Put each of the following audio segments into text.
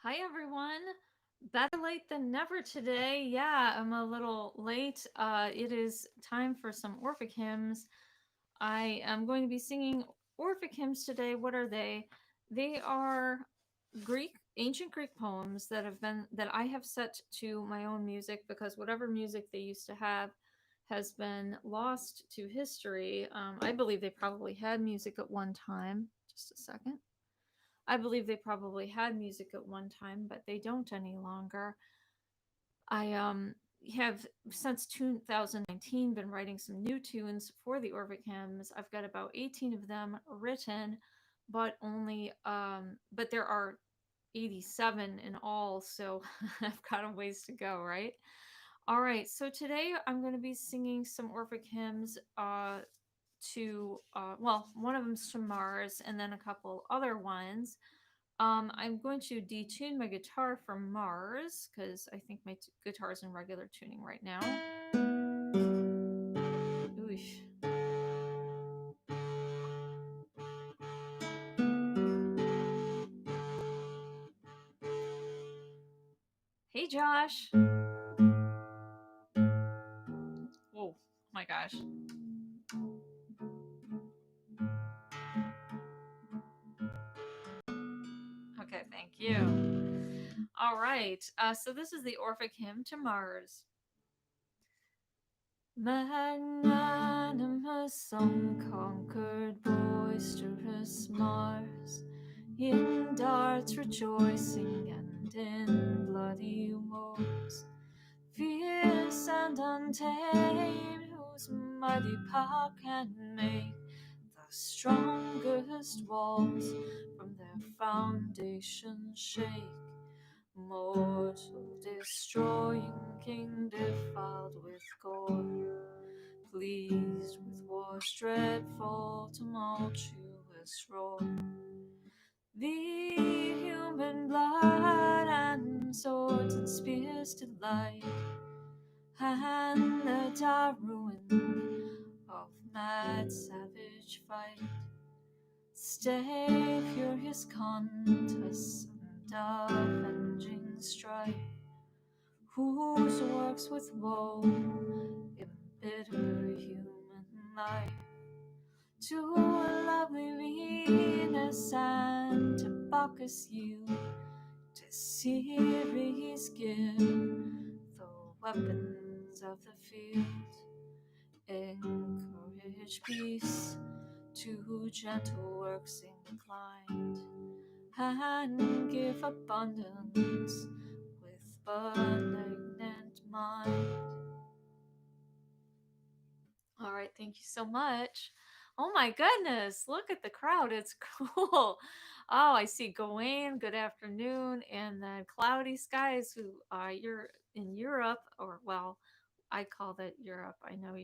Hi, everyone. Better late than never today. Yeah, I'm a little late. It is time for some Orphic hymns. I am going to be singing Orphic hymns today. What are they? They are ancient Greek poems that I have set to my own music because whatever music they used to have has been lost to history. I believe they probably had music at one time. Just a second. I believe they probably had music at one time, but they don't any longer. I have since 2019 been writing some new tunes for the Orphic hymns. I've got about 18 of them written, but there are 87 in all, so I've got a ways to go, right? All right, so today I'm going to be singing some Orphic hymns one of them's to Mars and then a couple other ones. I'm going to detune my guitar from Mars because I think my guitar's in regular tuning right now. Oosh. Hey, Josh. Whoa, my gosh. Okay, thank you. All right. So this is the Orphic hymn to Mars. Magnanimous, unconquered, boisterous Mars, in darts rejoicing and in bloody wars, fierce and untamed, whose mighty power can make the strongest walls from their foundations shake. Mortal, destroying king, defiled with gore, pleased with war's dreadful, tumultuous roar. The human blood and swords and spears delight, and the dire ruin of mad savage fight. Stay furious contests and avenging strife, whose works with woe embitter human life. To a lovely Venus and to Bacchus you, to Ceres give the weapons of the field. Encourage peace, to gentle works inclined, and give abundance with benignant mind. All right, thank you so much. Oh my goodness, look at the crowd. It's cool. Oh, I see Gawain, good afternoon, and then Cloudy Skies, who you're in Europe, or well, I call that Europe. I know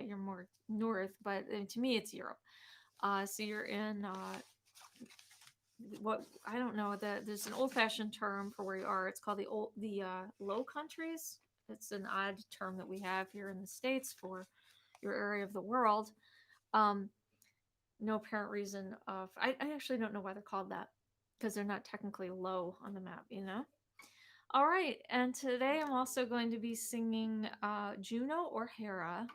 you're more north, but to me it's Europe. So you're in what I don't know that there's an old-fashioned term for where you are. It's called the Low Countries. It's an odd term that we have here in the States for your area of the world. Um, no apparent reason of I actually don't know why they're called that because they're not technically low on the map. All right, and today I'm also going to be singing Juno or Hera.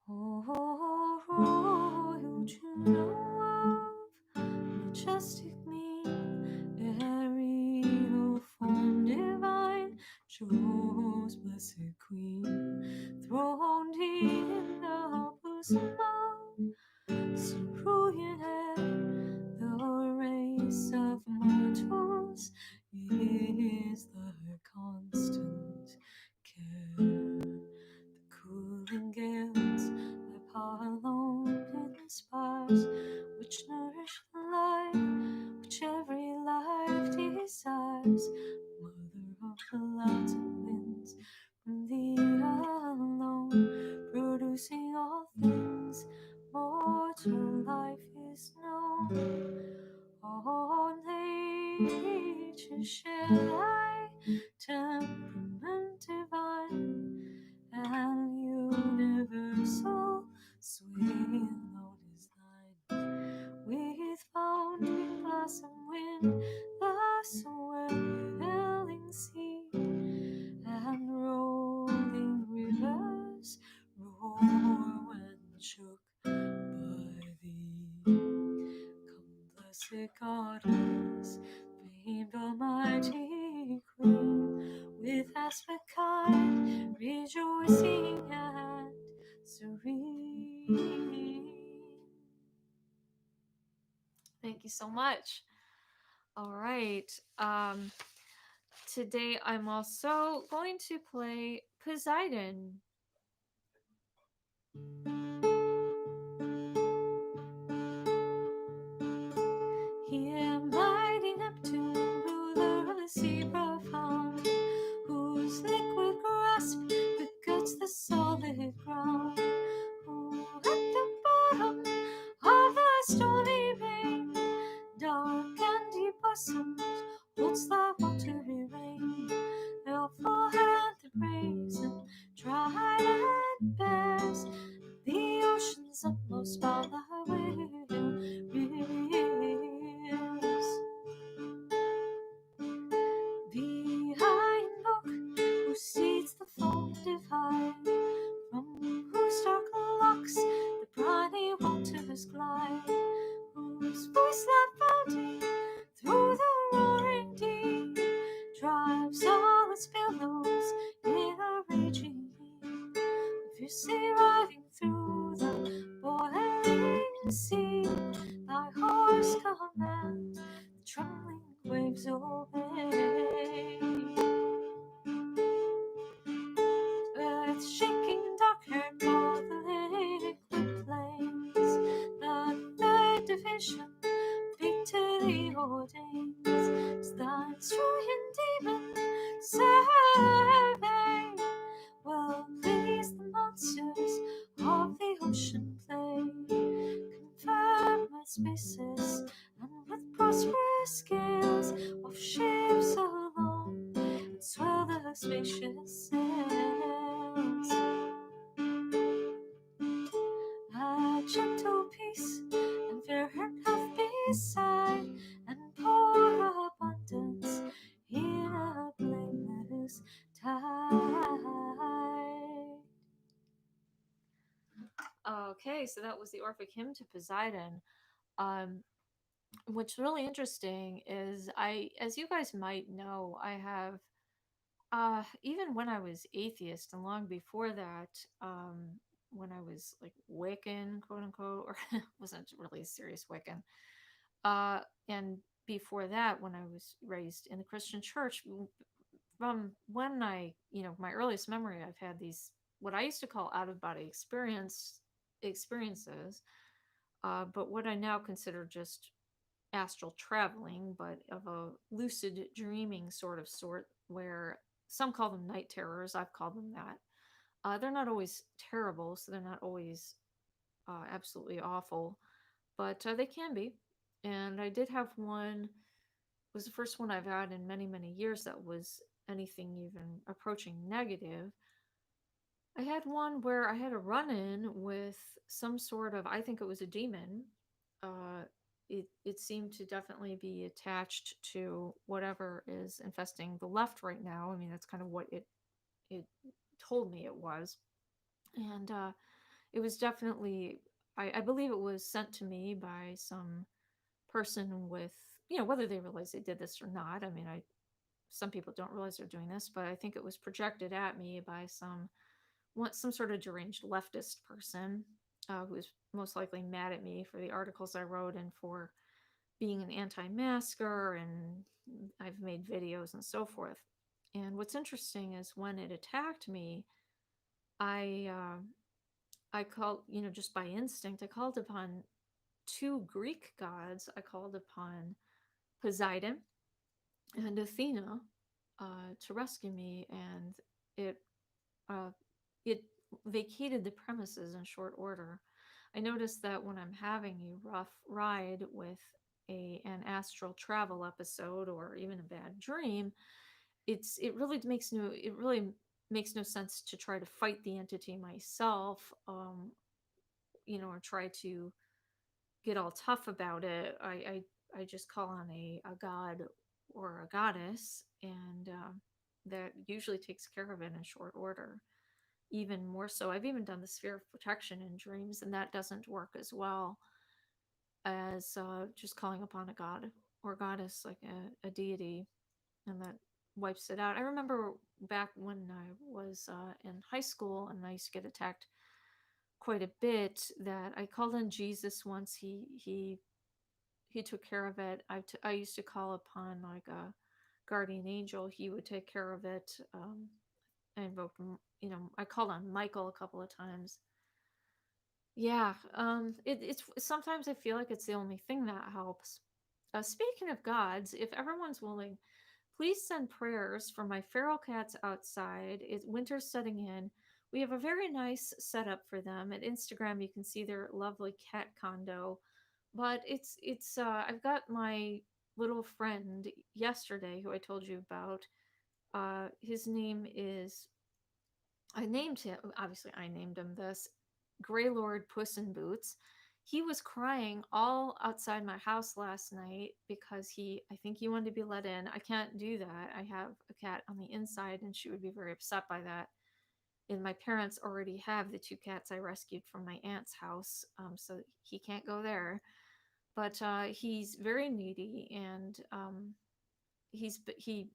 Oh, royal Juno of majestic mien, aerial form divine, Jove's blessed queen, throned in the bosom of cerulean air, the race of mortals is the constant care. The cooling gales Apollo inspires, which nourish life, which every life desires. Mother of the mountain winds, from thee alone, producing all things, goddess, famed almighty queen, with aspect kind, rejoicing and serene. Thank you so much. All right. Today I'm also going to play Poseidon. Here, mighty Neptune, ruler of the sea profound, whose liquid grasp beguiles the solid ground, who at the bottom of the stormy main, dark and deep bosomed, holds the watery rain. Therefore hand the brazen trident bears, the ocean's utmost bound the wheel rears. Behind Look, who sees the foam divide, from whose dark locks the briny waters glide, whose voice loud bounding through the roaring deep drives all its billows in a raging heap, fiercely riding through the boiling sea. Thy horse commands, the trembling waves obey. Earth shaking, dark-haired by the liquid plains, the third division beat to the ordains. Thine Trojan demon survey, well please the monsters of the ocean play, confirm its basis, and with prosperous scales of ships alone, and swell the spacious sails. A gentle peace and fair health beside, and pour abundance in a blameless tide. Okay, so that was the Orphic Hymn to Poseidon. What's really interesting is as you guys might know, I have even when I was atheist and long before that, when I was like Wiccan, quote unquote, or wasn't really a serious Wiccan, and before that, when I was raised in the Christian church, from when my earliest memory, I've had these what I used to call out of body experiences, but what I now consider just astral traveling, but of a lucid dreaming sort, where some call them night terrors. I've called them that. They're not always terrible, so they're not always absolutely awful, but they can be. And I did have one. Was the first one I've had in many years that was anything even approaching negative. I had one where I had a run-in with some sort of, I think it was a demon. Uh, it seemed to definitely be attached to whatever is infesting the left right now. I mean, that's kind of what it told me it was, and it was definitely, I believe it was sent to me by some person with, whether they realize they did this or not. I mean, some people don't realize they're doing this, but I think it was projected at me by some sort of deranged leftist person, who was most likely mad at me for the articles I wrote and for being an anti-masker, and I've made videos and so forth. And what's interesting is when it attacked me, I called, just by instinct, I called upon two Greek gods. I called upon Poseidon and Athena to rescue me, and it uh, it vacated the premises in short order. I noticed that when I'm having a rough ride with an astral travel episode or even a bad dream, it really makes no sense to try to fight the entity myself, or try to get all tough about it. I just call on a god or a goddess, and that usually takes care of it in short order. Even more so, I've even done the sphere of protection in dreams, and that doesn't work as well. as just calling upon a god or goddess, like a deity, and that wipes it out. I remember back when I was in high school and I used to get attacked quite a bit, that I called on Jesus once. He took care of it. I used to call upon like a guardian angel. He would take care of it. I invoked, I called on Michael a couple of times. Yeah, it's sometimes I feel like it's the only thing that helps. Speaking of gods, if everyone's willing, please send prayers for my feral cats outside. It's winter's setting in. We have a very nice setup for them. At Instagram, you can see their lovely cat condo. But I've got my little friend yesterday who I told you about. His name is I named him, obviously, I named him this Greylord Puss in Boots. He was crying all outside my house last night because I think he wanted to be let in. I can't do that. I have a cat on the inside and she would be very upset by that. And my parents already have the two cats I rescued from my aunt's house, so he can't go there. But he's very needy, and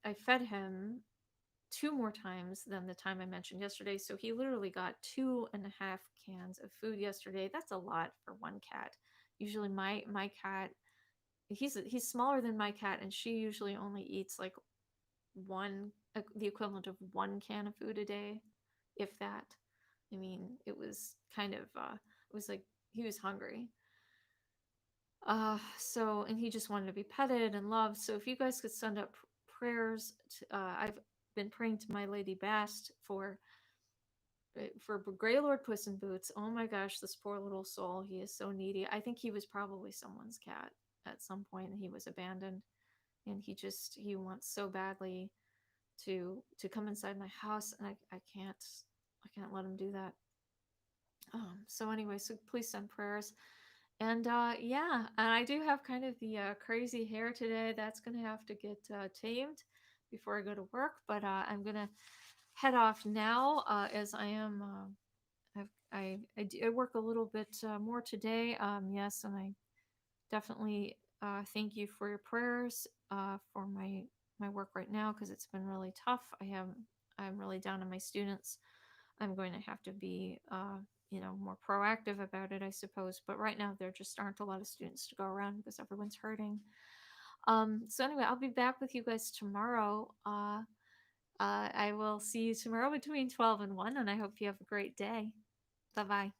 I fed him two more times than the time I mentioned yesterday. So he literally got 2.5 cans of food yesterday. That's a lot for one cat. Usually my cat, he's smaller than my cat, and she usually only eats like the equivalent of 1 can of food a day, if that. I mean, it was kind of it was like he was hungry. And he just wanted to be petted and loved. So if you guys could send up prayers, I've been praying to my Lady Bast for Greylord Puss in Boots. Oh my gosh, this poor little soul. He is so needy. I think he was probably someone's cat at some point and he was abandoned. And he wants so badly to come inside my house, and I can't let him do that. So anyway, so please send prayers. And yeah, and I do have kind of the crazy hair today. That's gonna have to get tamed before I go to work. But I'm gonna head off now, as I am. I work a little bit more today. Yes, and I definitely thank you for your prayers for my work right now, because it's been really tough. I'm really down on my students. I'm going to have to be more proactive about it, I suppose. But right now there just aren't a lot of students to go around because everyone's hurting. So anyway, I'll be back with you guys tomorrow. I will see you tomorrow between 12 and 1, and I hope you have a great day. Bye bye.